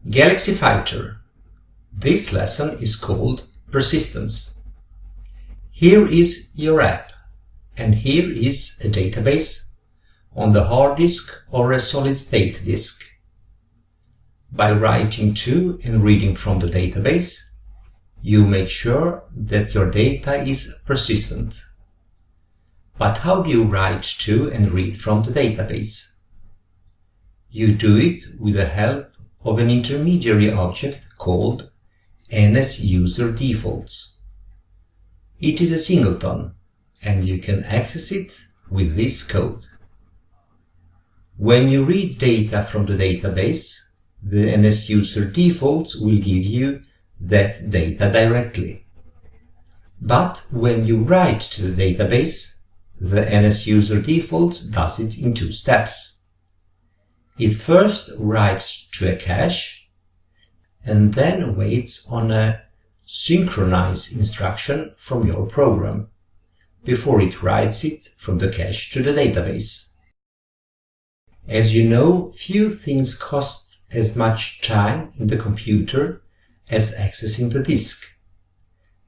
Galaxy Fighter. This lesson is called Persistence. Here is your app, and here is a database on the hard disk or a solid-state disk. By writing to and reading from the database, you make sure that your data is persistent. But how do you write to and read from the database? You do it with the help of an intermediary object called NSUserDefaults. It is a singleton, and you can access it with this code. When you read data from the database, the NSUserDefaults will give you that data directly. But when you write to the database, the NSUserDefaults does it in two steps. It first writes to a cache and then waits on a synchronize instruction from your program before it writes it from the cache to the database. As you know, few things cost as much time in the computer as accessing the disk.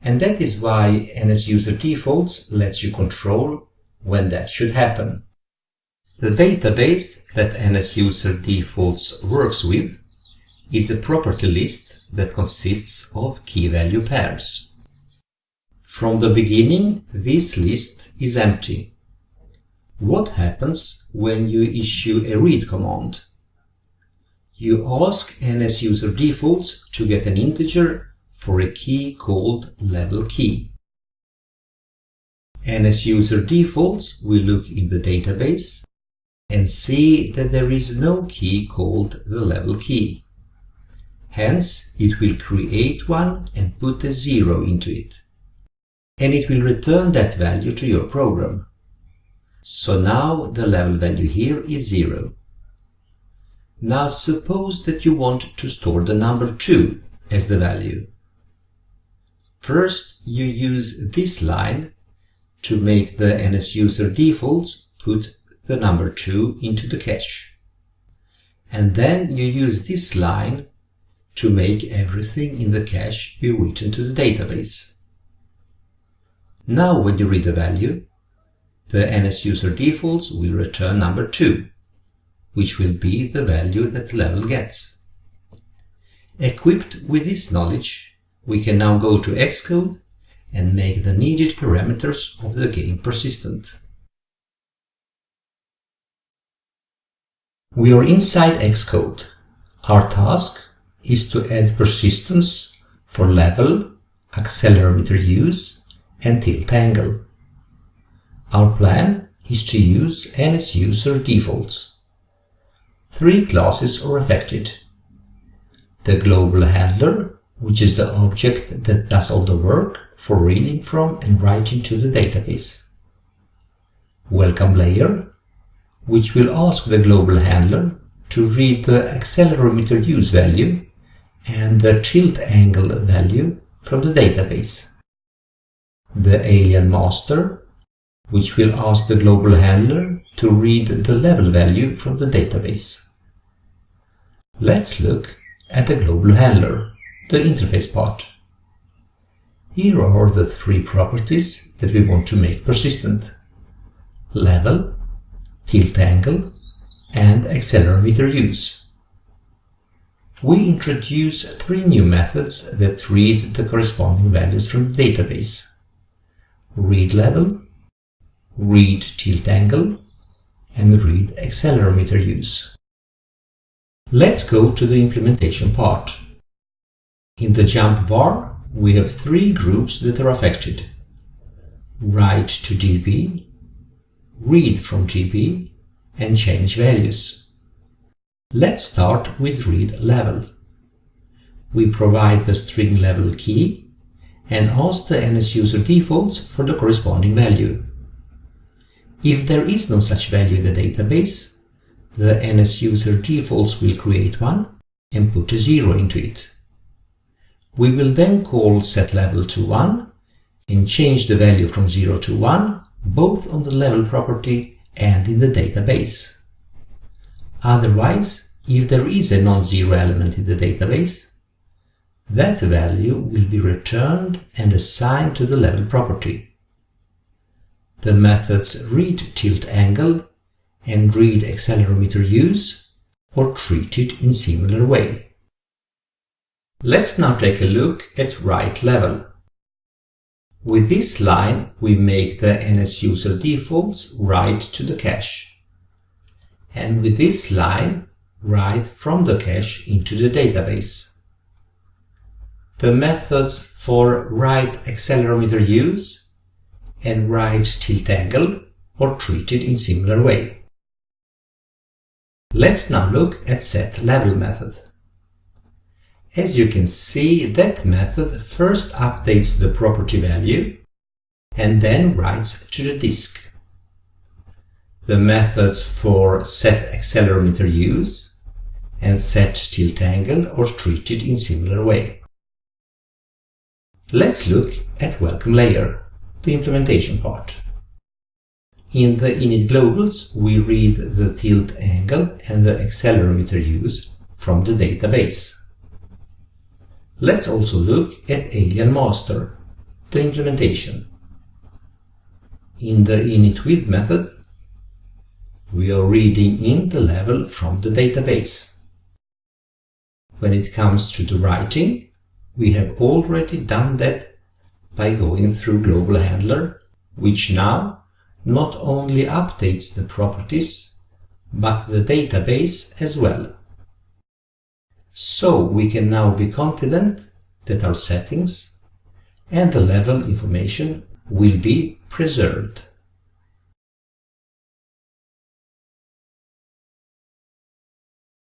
And that is why NSUserDefaults lets you control when that should happen. The database that NSUserDefaults works with is a property list that consists of key-value pairs. From the beginning, this list is empty. What happens when you issue a read command? You ask NSUserDefaults to get an integer for a key called level key. NSUserDefaults will look in the database and see that there is no key called the level key. Hence, it will create one and put a 0 into it. And it will return that value to your program. So now the level value here is 0. Now suppose that you want to store the number 2 as the value. First, you use this line to make the NSUserDefaults put the number 2 into the cache. And then you use this line to make everything in the cache be written to the database. Now when you read the value, the NSUserDefaults will return number 2, which will be the value that level gets. Equipped with this knowledge, we can now go to Xcode and make the needed parameters of the game persistent. We are inside Xcode. Our task is to add persistence for level, accelerometer use, and tilt angle. Our plan is to use NSUserDefaults. 3 classes are affected. The global handler, which is the object that does all the work for reading from and writing to the database. Welcome layer, which will ask the global handler to read the accelerometer use value and the tilt angle value from the database. The alien master, which will ask the global handler to read the level value from the database. Let's look at the global handler, the interface part. Here are the 3 properties that we want to make persistent: level, tilt angle, and accelerometer use. We introduce 3 new methods that read the corresponding values from the database: read level, read tilt angle, and read accelerometer use. Let's go to the implementation part. In the jump bar, we have 3 groups that are affected: write to GB, read from GB, and change values. Let's start with read level. We provide the string level key and ask the NSUserDefaults for the corresponding value. If there is no such value in the database, the NSUserDefaults will create one and put a 0 into it. We will then call setLevel to 1 and change the value from 0 to 1 both on the level property and in the database. Otherwise, if there is a non-zero element in the database, that value will be returned and assigned to the level property. The methods readTiltAngle and readAccelerometerUse are treated in similar way. Let's now take a look at WriteLevel. With this line, we make the NSUserDefaults write to the cache, and with this line, write from the cache into the database. The methods for writeAccelerometerUse and writeTiltAngle are treated in similar way. Let's now look at setLevel method. As you can see, that method first updates the property value and then writes to the disk. The methods for setAccelerometerUse and setTiltAngle are treated in similar way. Let's look at Welcome Layer, the implementation part. In the init globals, we read the tilt angle and the accelerometerUse from the database. Let's also look at Alien Master, the implementation. In the initWidth method, we are reading in the level from the database. When it comes to the writing, we have already done that by going through Global Handler, which now not only updates the properties, but the database as well. So we can now be confident that our settings and the level information will be preserved.